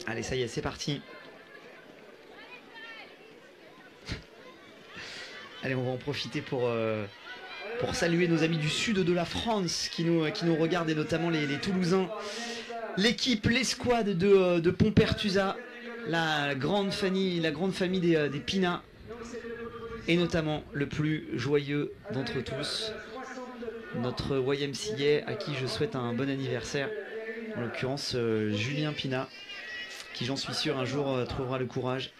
Allez, ça y est, c'est parti. Allez, on va en profiter pour saluer nos amis du sud de la France qui nous regardent, et notamment les Toulousains. L'équipe, l'escouade de Pompertusa, la grande famille des Pina, et notamment le plus joyeux d'entre tous, notre YMCA, à qui je souhaite un bon anniversaire, en l'occurrence Julien Pina, qui, j'en suis sûr, un jour trouvera le courage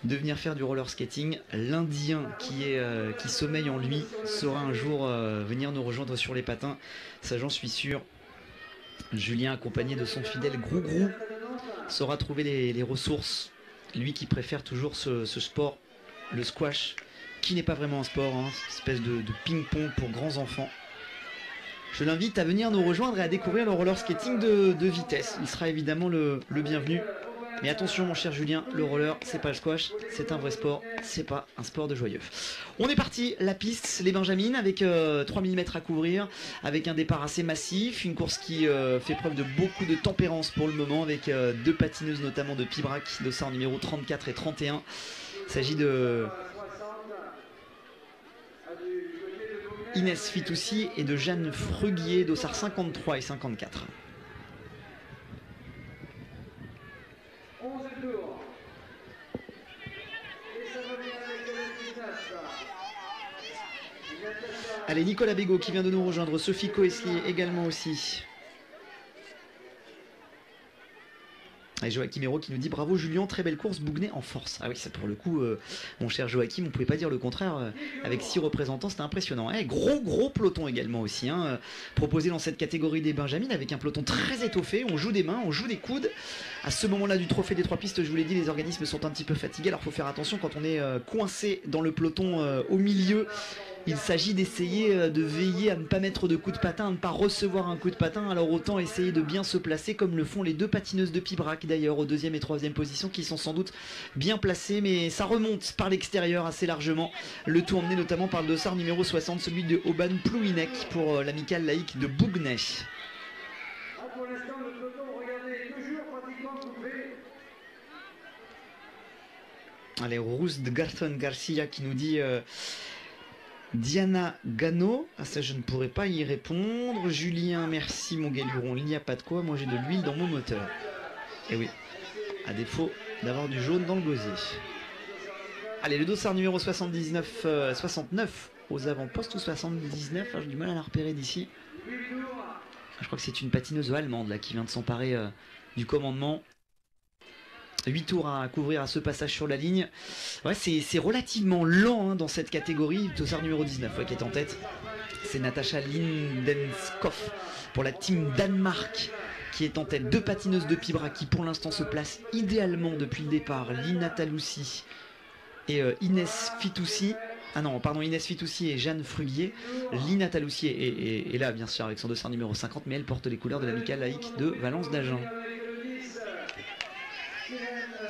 de venir faire du roller skating. L'Indien qui sommeille en lui saura un jour venir nous rejoindre sur les patins, ça j'en suis sûr. Julien, accompagné de son fidèle Grou-Grou, saura trouver les ressources, lui qui préfère toujours ce sport, le squash, qui n'est pas vraiment un sport, hein, cette espèce de ping-pong pour grands enfants. Je l'invite à venir nous rejoindre et à découvrir le roller skating de vitesse. Il sera évidemment le bienvenu. Mais attention mon cher Julien, le roller c'est pas le squash, c'est un vrai sport, c'est pas un sport de joyeux. On est parti, la piste, les Benjamines, avec 3000 mètres à couvrir, avec un départ assez massif, une course qui fait preuve de beaucoup de tempérance pour le moment, avec deux patineuses notamment de Pibrac, dossard numéro 34 et 31. Il s'agit de Inès Fitoussi et de Jeanne Fruguier, dossard 53 et 54. Allez, Nicolas Bégaud qui vient de nous rejoindre, Sophie Coeslier également aussi. Et Joachim Hérault qui nous dit bravo Julien, très belle course, Bougnay en force. Ah oui, ça pour le coup, mon cher Joachim, on ne pouvait pas dire le contraire. Avec 6 représentants, c'était impressionnant. Gros peloton également aussi, hein, proposé dans cette catégorie des Benjamines, avec un peloton très étoffé. On joue des mains, on joue des coudes. À ce moment-là du trophée des 3 pistes, je vous l'ai dit, les organismes sont un petit peu fatigués. Alors il faut faire attention quand on est coincé dans le peloton au milieu. Il s'agit d'essayer de veiller à ne pas mettre de coup de patin, à ne pas recevoir un coup de patin. Alors autant essayer de bien se placer, comme le font les deux patineuses de Pibrac d'ailleurs, aux 2e et 3e positions, qui sont sans doute bien placées. Mais ça remonte par l'extérieur assez largement. Le tout emmené notamment par le dossard numéro 60, celui de Oban Plouinec, pour l'amicale laïque de Bougnay. Allez, Rousse de Garton Garcia qui nous dit... Diana Gano, ah ça je ne pourrais pas y répondre. Julien, merci mon galuron, il n'y a pas de quoi, moi j'ai de l'huile dans mon moteur. Et oui, à défaut d'avoir du jaune dans le gosier. Allez, le dossard numéro 69 aux avant-postes, ou 79, j'ai du mal à la repérer d'ici. Je crois que c'est une patineuse allemande là qui vient de s'emparer du commandement. 8 tours à couvrir à ce passage sur la ligne. Ouais, c'est relativement lent hein, dans cette catégorie. Dossard numéro 19 ouais, qui est en tête. C'est Natacha Lindenskov pour la team Danemark qui est en tête. Deux patineuses de Pibrac qui pour l'instant se placent idéalement depuis le départ. Lina Taloussi et Inès Fitoussi. Ah non, pardon, Inès Fitoussi et Jeanne Fruguier. Lina Taloussi est là bien sûr avec son dossard numéro 50, mais elle porte les couleurs de l'amicale laïque de Valence d'Agen.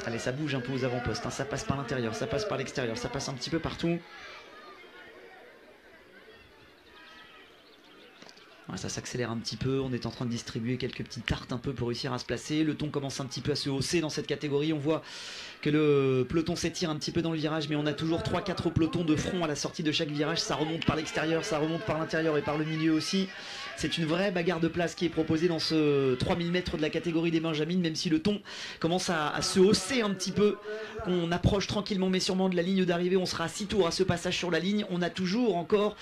Allez, ça bouge un peu aux avant-postes, hein. Ça passe par l'intérieur, ça passe par l'extérieur, ça passe un petit peu partout. Ouais, ça s'accélère un petit peu, on est en train de distribuer quelques petites tartes un peu pour réussir à se placer. Le ton commence un petit peu à se hausser dans cette catégorie. On voit que le peloton s'étire un petit peu dans le virage, mais on a toujours 3-4 pelotons de front à la sortie de chaque virage. Ça remonte par l'extérieur, ça remonte par l'intérieur et par le milieu aussi. C'est une vraie bagarre de place qui est proposée dans ce 3000 mètres de la catégorie des Benjamines, même si le ton commence à se hausser un petit peu. On approche tranquillement mais sûrement de la ligne d'arrivée. On sera à 6 tours à ce passage sur la ligne. On a toujours encore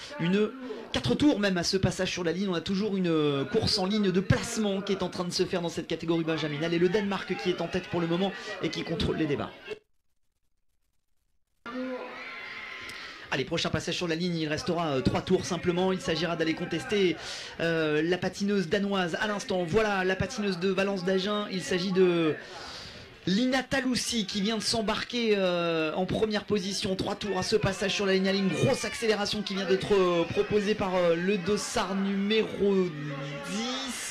4 tours même à ce passage sur la ligne. On a toujours une course en ligne de placement qui est en train de se faire dans cette catégorie Benjamine. Allez, le Danemark qui est en tête pour le moment et qui contrôle les débats. Allez, prochain passage sur la ligne, il restera 3 tours simplement. Il s'agira d'aller contester la patineuse danoise à l'instant. Voilà la patineuse de Valence d'Agen. Il s'agit de Lina Taloussi qui vient de s'embarquer en première position. 3 tours à ce passage sur la ligne à ligne. Grosse accélération qui vient d'être proposée par le dossard numéro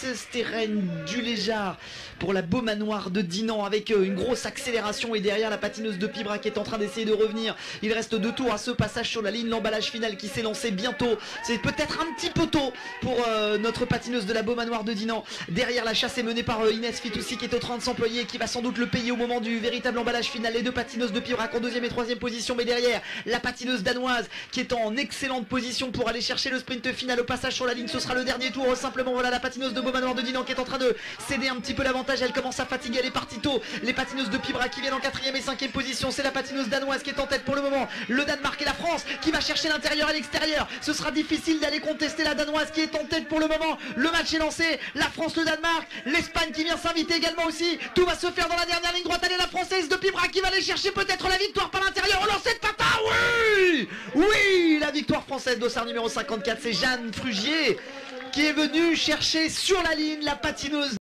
10, Stérène Duléjar, pour la Beaumanoire de Dinan, avec une grosse accélération. Et derrière, la patineuse de Pibra qui est en train d'essayer de revenir. Il reste 2 tours à ce passage sur la ligne. L'emballage final qui s'est lancé bientôt. C'est peut-être un petit peu tôt pour notre patineuse de la Beaumanoire de Dinan. Derrière, la chasse est menée par Inès Fitoussi qui est en train de s'employer, qui va sans doute le payer au moment du véritable emballage final. Les 2 patineuses de Pibrac en 2e et 3e position, mais derrière, la patineuse danoise qui est en excellente position pour aller chercher le sprint final au passage sur la ligne. Ce sera le dernier tour. Simplement, voilà la patineuse de Beaumanoire de Dinan qui est en train de céder un petit peu l'avantage. Elle commence à fatiguer, elle est partie tôt. Les patineuses de Pibrac qui viennent en 4e et 5e position. C'est la patineuse danoise qui est en tête pour le moment. Le Danemark et la France qui va chercher l'intérieur et l'extérieur. Ce sera difficile d'aller contester la danoise qui est en tête pour le moment. Le match est lancé. La France, le Danemark, l'Espagne qui vient s'inviter également aussi. Tout va se faire dans la dernière ligne droite. Allez, la française de Pibrac qui va aller chercher peut-être la victoire par l'intérieur. Au lancer de patin, oui, oui, la victoire française. Dossard numéro 54, c'est Jeanne Frugier qui est venue chercher sur la ligne la patineuse